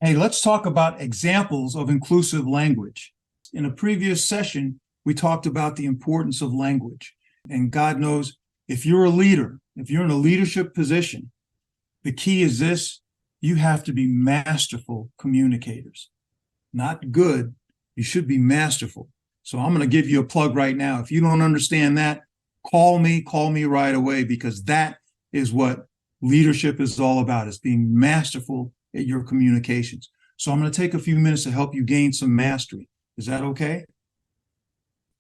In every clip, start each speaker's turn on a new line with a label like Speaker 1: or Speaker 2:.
Speaker 1: Hey, let's talk about examples of inclusive language. In a previous session, we talked about the importance of language. And God knows if you're a leader, if you're in a leadership position, the key is this: you have to be masterful communicators. Not good, you should be masterful. So I'm going to give you a plug right now. If you don't understand that, call me right away, because that is what leadership is all about. It's being masterful at your communications. So I'm going to take a few minutes to help you gain some mastery. Is that okay?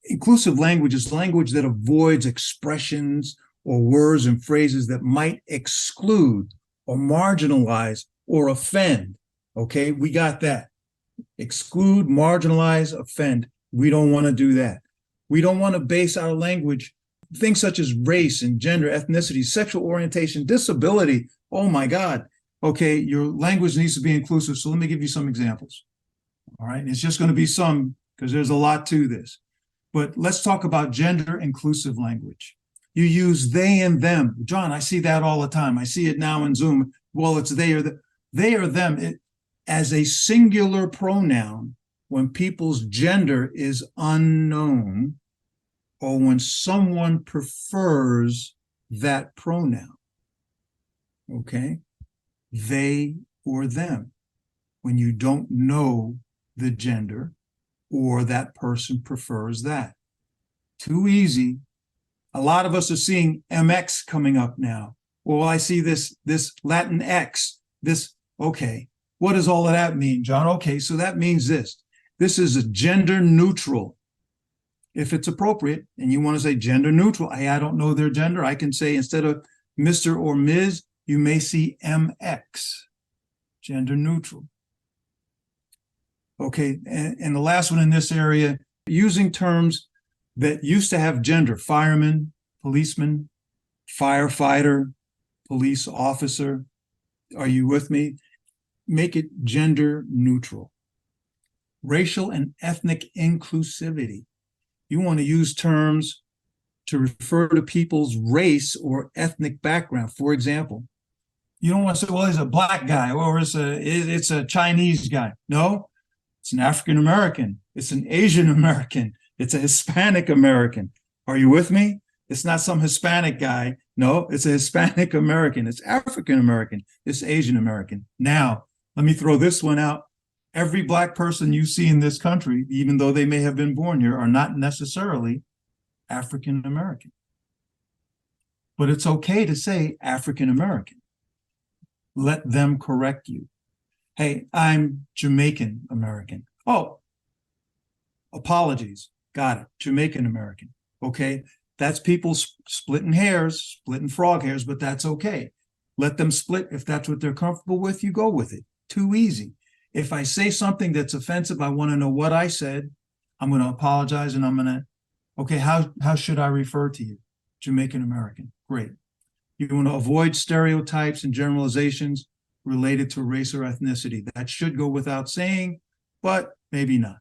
Speaker 1: Inclusive language is language that avoids expressions or words and phrases that might exclude or marginalize or offend. Okay, we got that. Exclude, marginalize, offend. We don't want to do that. We don't want to base our language things such as race and gender, ethnicity, sexual orientation, disability. Oh my God. Okay, your language needs to be inclusive. So let me give you some examples. All right, it's just going to be some because there's a lot to this. But let's talk about gender inclusive language. You use they and them. John, I see that all the time. I see it now in Zoom. Well, it's they or they or them as a singular pronoun when people's gender is unknown or when someone prefers that pronoun. Okay? They or them, when you don't know the gender or that person prefers that. Too easy. A lot of us are seeing MX coming up now. Well, I see this Latin X, this, okay. What does all of that mean, John? Okay, so that means this. This is a gender neutral. If it's appropriate and you want to say gender neutral, I don't know their gender, I can say instead of Mr. or Ms., you may see MX, gender neutral. Okay, and the last one in this area, using terms that used to have gender: fireman, policeman, firefighter, police officer. Are you with me? Make it gender neutral. Racial and ethnic inclusivity. You want to use terms to refer to people's race or ethnic background. For example, you don't want to say, well, he's a black guy or it's a Chinese guy. No, it's an African American. It's an Asian American. It's a Hispanic American. Are you with me? It's not some Hispanic guy. No, it's a Hispanic American. It's African American. It's Asian American. Now, let me throw this one out. Every black person you see in this country, even though they may have been born here, are not necessarily African American. But it's okay to say African American. Let them correct you. Hey, I'm Jamaican American. Oh, apologies. Got it. Jamaican American. Okay. That's people splitting hairs, splitting frog hairs, but that's okay. Let them split. If that's what they're comfortable with, you go with it. Too easy. If I say something that's offensive, I want to know what I said. I'm going to apologize and I'm going to, okay, how should I refer to you? Jamaican American. Great. You want to avoid stereotypes and generalizations related to race or ethnicity. That should go without saying, but maybe not.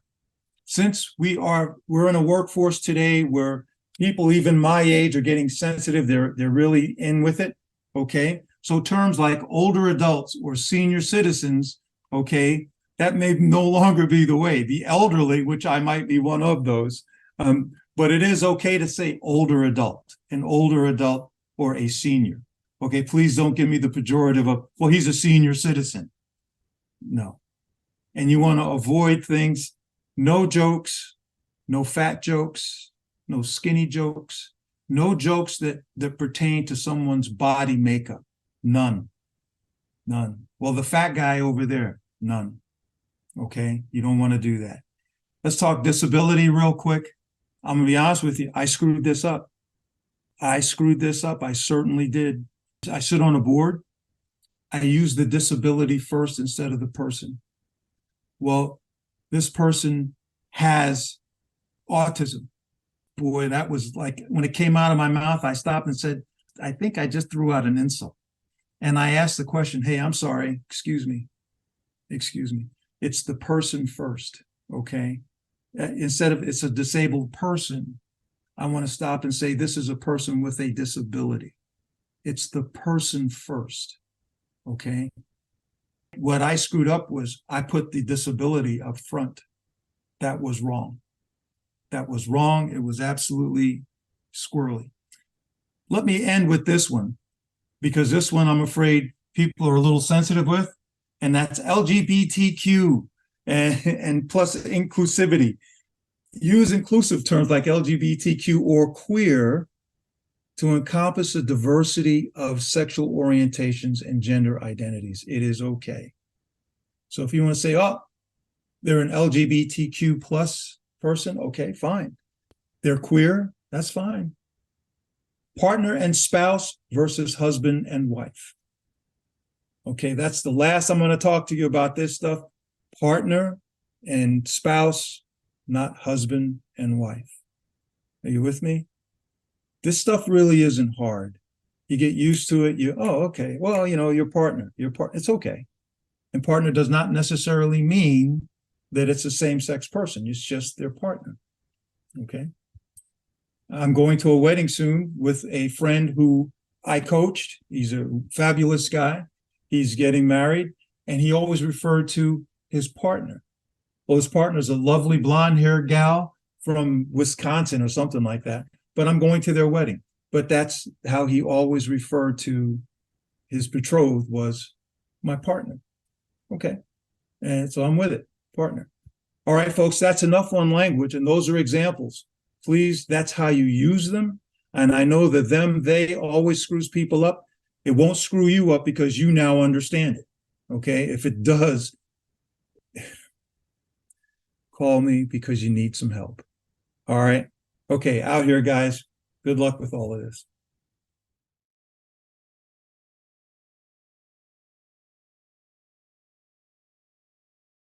Speaker 1: Since we're in a workforce today where people even my age are getting sensitive, they're really in with it. Okay. So terms like older adults or senior citizens, okay, that may no longer be the way. The elderly, which I might be one of those, but it is okay to say older adult, an older adult or a senior. Okay, please don't give me the pejorative of, well, he's a senior citizen. No. And you want to avoid things, no jokes, no fat jokes, no skinny jokes, no jokes that pertain to someone's body makeup. None. None. Well, the fat guy over there, none. Okay, you don't want to do that. Let's talk disability real quick. I'm going to be honest with you. I screwed this up. I certainly did. I sit on a board. I use the disability first instead of the person. Well, this person has autism. Boy, that was like, when it came out of my mouth, I stopped and said, I think I just threw out an insult. And I asked the question, hey, I'm sorry, excuse me. It's the person first, okay? Instead of it's a disabled person, I want to stop and say this is a person with a disability. It's the person first, okay? What I screwed up was I put the disability up front. That was wrong. That was wrong. It was absolutely squirrely. Let me end with this one, because this one I'm afraid people are a little sensitive with, and that's LGBTQ and plus inclusivity. Use inclusive terms like LGBTQ or queer to encompass a diversity of sexual orientations and gender identities. It is okay. So if you want to say, oh, they're an LGBTQ plus person, okay, fine. They're queer, that's fine. Partner and spouse versus husband and wife. Okay, that's the last I'm going to talk to you about this stuff. Partner and spouse, not husband and wife. Are you with me? This stuff really isn't hard. You get used to it. Okay, well, your partner, it's okay. And partner does not necessarily mean that it's a same-sex person. It's just their partner. Okay. I'm going to a wedding soon with a friend who I coached. He's a fabulous guy. He's getting married, and he always referred to his partner. Well, his partner is a lovely blonde-haired gal from Wisconsin or something like that. But I'm going to their wedding. But that's how he always referred to his betrothed, was my partner. Okay. And so I'm with it, partner. All right, folks, that's enough on language. And those are examples. Please, that's how you use them. And I know that they always screws people up. It won't screw you up because you now understand it. Okay. If it does, call me because you need some help. All right. Okay. Out here, guys. Good luck with all of this.